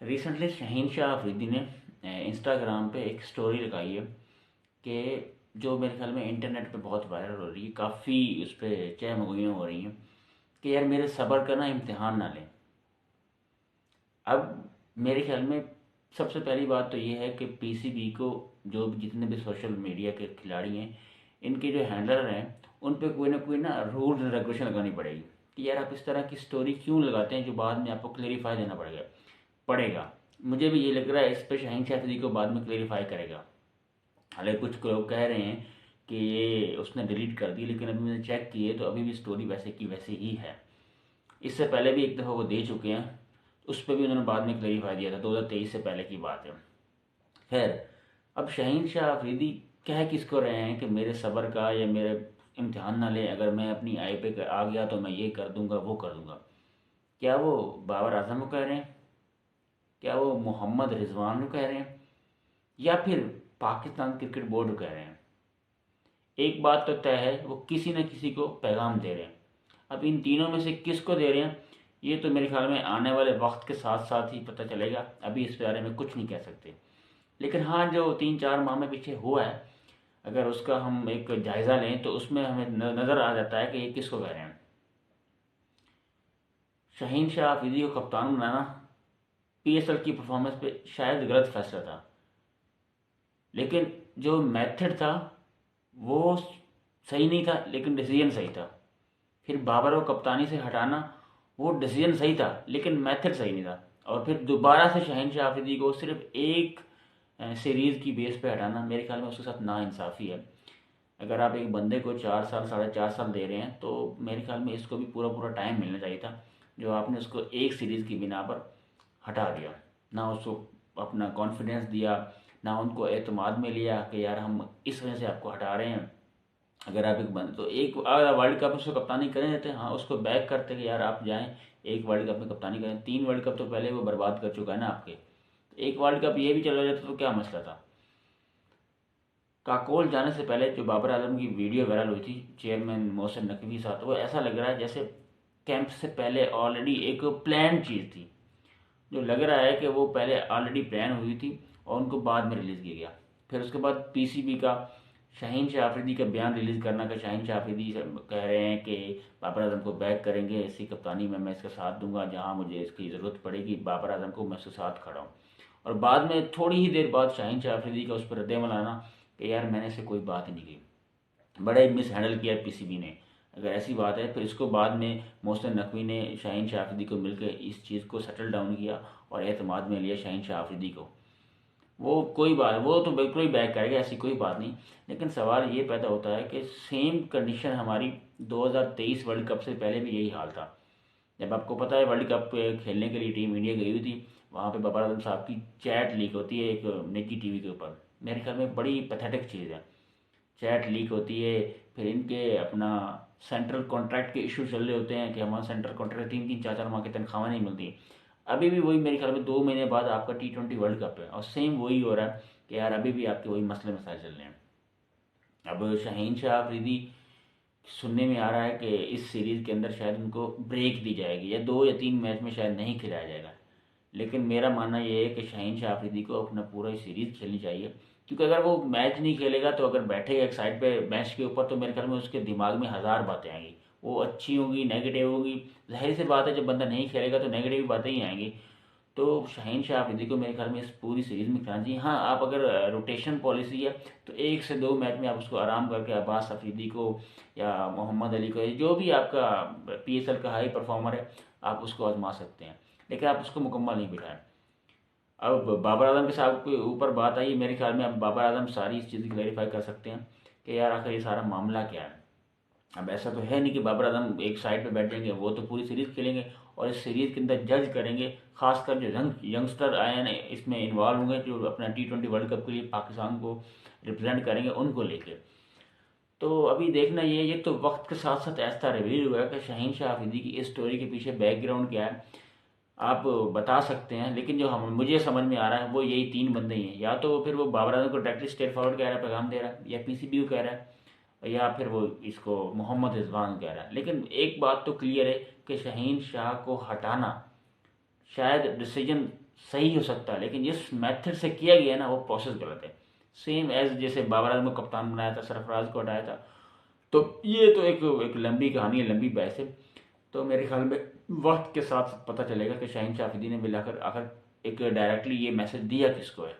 Recently Shaheen Shah Afridi ने Instagram पे एक स्टोरी लगाई है कि जो मेरे ख्याल में इंटरनेट पे बहुत वायरल हो रही है, काफ़ी उस पर चहमगुइयाँ हो रही हैं कि यार मेरे सब्र का ना इम्तिहान ना लें। अब मेरे ख्याल में सबसे पहली बात तो ये है कि पीसीबी को, जो भी जितने भी सोशल मीडिया के खिलाड़ी हैं, इनके जो हैंडलर हैं, उन पे कोई ना रूल्स एंड रेगुलेशन लगानी पड़ेगी कि यार आप इस तरह की स्टोरी क्यों लगाते हैं जो बाद में आपको क्लेरिफाई देना पड़ेगा। मुझे भी ये लग रहा है इस पे शाहीन शाफरी को बाद में क्लेरिफाई करेगा। हालांकि कुछ लोग कह रहे हैं कि ये उसने डिलीट कर दी, लेकिन अभी मैंने चेक की है तो अभी भी स्टोरी वैसे की वैसे ही है। इससे पहले भी एक दफ़ा वो दे चुके हैं, उस पर भी उन्होंने बाद में क्लेरिफाई दिया था, 2023 से पहले की बात है। खैर, अब शाहीन शाह अफरीदी कह किसको रहे हैं कि मेरे सब्र का या मेरे इम्तिहान ना ले, अगर मैं अपनी आई पे आ गया तो मैं ये कर दूंगा वो कर दूंगा। क्या वो बाबर आजम को कह रहे हैं? क्या वो मोहम्मद रिजवान को कह रहे हैं? या फिर पाकिस्तान क्रिकेट बोर्ड को कह रहे हैं? एक बात तो तय है, वो किसी न किसी को पैगाम दे रहे हैं। अब इन तीनों में से किसको दे रहे हैं, ये तो मेरे ख्याल में आने वाले वक्त के साथ साथ ही पता चलेगा। अभी इस बारे में कुछ नहीं कह सकते। लेकिन हाँ, जो 3-4 माह में पीछे हुआ है, अगर उसका हम एक जायज़ा लें तो उसमें हमें नज़र आ जाता है कि ये किसको कह रहे हैं। शाहीन शाह अफरीदी को कप्तान बनाना पीएसएल की परफॉर्मेंस पे शायद गलत फैसला था, लेकिन जो मेथड था वो सही नहीं था, लेकिन डिसीजन सही था। फिर बाबर को कप्तानी से हटाना, वो डिसीजन सही था लेकिन मेथड सही नहीं था। और फिर दोबारा से शाहीन शाह अफरीदी को सिर्फ एक सीरीज़ की बेस पे हटाना, मेरे ख्याल में उसके साथ नाइंसाफ़ी है। अगर आप एक बंदे को 4 साल 4.5 साल दे रहे हैं तो मेरे ख्याल में इसको भी पूरा पूरा टाइम मिलना चाहिए था। जो आपने उसको एक सीरीज़ की बिना पर हटा दिया, ना उसको अपना कॉन्फिडेंस दिया, ना उनको एतमाद में लिया कि यार हम इस वजह से आपको हटा रहे हैं। अगर आप एक बंद तो एक वर्ल्ड कप उसको कप्तानी करें देते, हाँ उसको बैक करते कि यार आप जाएं एक वर्ल्ड कप में कप्तानी करें। 3 वर्ल्ड कप तो पहले वो बर्बाद कर चुका है ना आपके। तो एक वर्ल्ड कप ये भी चला जाता तो क्या मसला था। काकोल जाने से पहले जो बाबर आजम की वीडियो वायरल हुई थी चेयरमैन मोहसिन नकवी साथ, वो ऐसा लग रहा है जैसे कैंप से पहले ऑलरेडी एक प्लान चीज़ थी। जो लग रहा है कि वो पहले ऑलरेडी प्लान हुई थी और उनको बाद में रिलीज़ किया गया। फिर उसके बाद पीसीबी का शाहीन शाह अफरीदी का बयान रिलीज़ करना कि शाहीन शाह अफरीदी कह रहे हैं कि बाबर आजम को बैक करेंगे, इसी कप्तानी में मैं इसका साथ दूंगा, जहां मुझे इसकी ज़रूरत पड़ेगी बाबर आजम को मैं उसके साथ खड़ा हूँ। और बाद में थोड़ी ही देर बाद शाहीन शाह अफरीदी का उस पर रद्दमल आना कि यार मैंने ऐसे कोई बात ही नहीं की, बड़ा ही मिस हैंडल किया पीसीबी ने। अगर ऐसी बात है, फिर इसको बाद में मोहसिन नकवी ने शाहीन शाह अफरीदी को मिलकर इस चीज़ को सेटल डाउन किया और एतमाद में लिया शाहीन शाह अफरीदी को। वो कोई बात, वो तो बिल्कुल ही बैक करेगा, ऐसी कोई बात नहीं। लेकिन सवाल ये पैदा होता है कि सेम कंडीशन हमारी 2023 वर्ल्ड कप से पहले भी यही हाल था। जब आपको पता है वर्ल्ड कप खेलने के लिए टीम इंडिया गई हुई थी, वहाँ पे बाबर आजम साहब की चैट लीक होती है एक निजी टीवी के ऊपर। मेरे ख्याल में बड़ी पैथेटिक चीज़ है, चैट लीक होती है। फिर इनके अपना सेंट्रल कॉन्ट्रैक्ट के इशू चल रहे होते हैं कि हमारा सेंट्रल कॉन्ट्रैक्ट 3-3 4-4 माह की तनख्वाह नहीं मिलती। अभी भी वही, मेरे ख्याल में 2 महीने बाद आपका T20 वर्ल्ड कप है और सेम वही हो रहा है कि यार अभी भी आपके वही मसले मसाइल चल रहे हैं। अब शाहीन शाह अफरीदी, सुनने में आ रहा है कि इस सीरीज़ के अंदर शायद उनको ब्रेक दी जाएगी या 2 या 3 मैच में शायद नहीं खिलाया जाएगा। लेकिन मेरा मानना ये है कि शाहीन शाह अफरीदी को अपना पूरा सीरीज़ खेलनी चाहिए, क्योंकि अगर वो मैच नहीं खेलेगा तो अगर बैठेगा एक साइड पे बेंच के ऊपर तो मेरे ख्याल में उसके दिमाग में हज़ार बातें आएंगी। वो अच्छी होंगी, नेगेटिव होंगी। जाहिर सी बात है जब बंदा नहीं खेलेगा तो नेगेटिव बातें ही आएंगी। तो शाहीन शाह अफरीदी को मेरे ख्याल में इस पूरी सीरीज़ में खेलना चाहिए। हाँ, आप अगर रोटेशन पॉलिसी है तो 1 से 2 मैच में आप उसको आराम करके अब्बास अफरीदी को या मोहम्मद अली को, जो भी आपका पीएसएल का हाई परफॉर्मर है, आप उसको आजमा सकते हैं। लेकिन आप उसको मुकम्मल नहीं बिठाएं। अब बाबर आजम के साहब के ऊपर बात आई, मेरे ख्याल में अब बाबर आजम सारी इस चीज़ की क्लैरिफाई कर सकते हैं कि यार आखिर ये सारा मामला क्या है। अब ऐसा तो है नहीं कि बाबर आजम एक साइड पे बैठ जाएंगे, वो तो पूरी सीरीज़ खेलेंगे और इस सीरीज़ के अंदर जज करेंगे। खासकर जो यंगस्टर आए हैं इसमें इन्वॉल्व होंगे, जो अपना T20 वर्ल्ड कप के लिए पाकिस्तान को रिप्रेजेंट करेंगे, उनको लेके। तो अभी देखना ये तो वक्त के साथ साथ ऐसा रिवील हुआ है कि शाहीन शाह अफरीदी की इस स्टोरी के पीछे बैकग्राउंड क्या है, आप बता सकते हैं। लेकिन जो हम मुझे समझ में आ रहा है वो यही 3 बंदे ही हैं। या तो फिर वो बाबर आजम को डायरेक्टली स्ट्रेट फॉरवर्ड कह रहा है, पैगाम दे रहा है, या पीसीबी को कह रहा है, या फिर वो इसको मोहम्मद रिजवान कह रहा है। लेकिन एक बात तो क्लियर है कि शाहीन शाह को हटाना शायद डिसीजन सही हो सकता है, लेकिन जिस मेथड से किया गया है ना वो प्रोसेस गलत है। सेम एज जैसे बाबर आजम को कप्तान बनाया था, सरफराज को हटाया था। तो ये तो एक लंबी कहानी है, लंबी बहस है। तो मेरे ख्याल में वक्त के साथ पता चलेगा कि शाहीन शाह अफरीदी ने मिलाकर आखिर एक डायरेक्टली ये मैसेज दिया किसको है।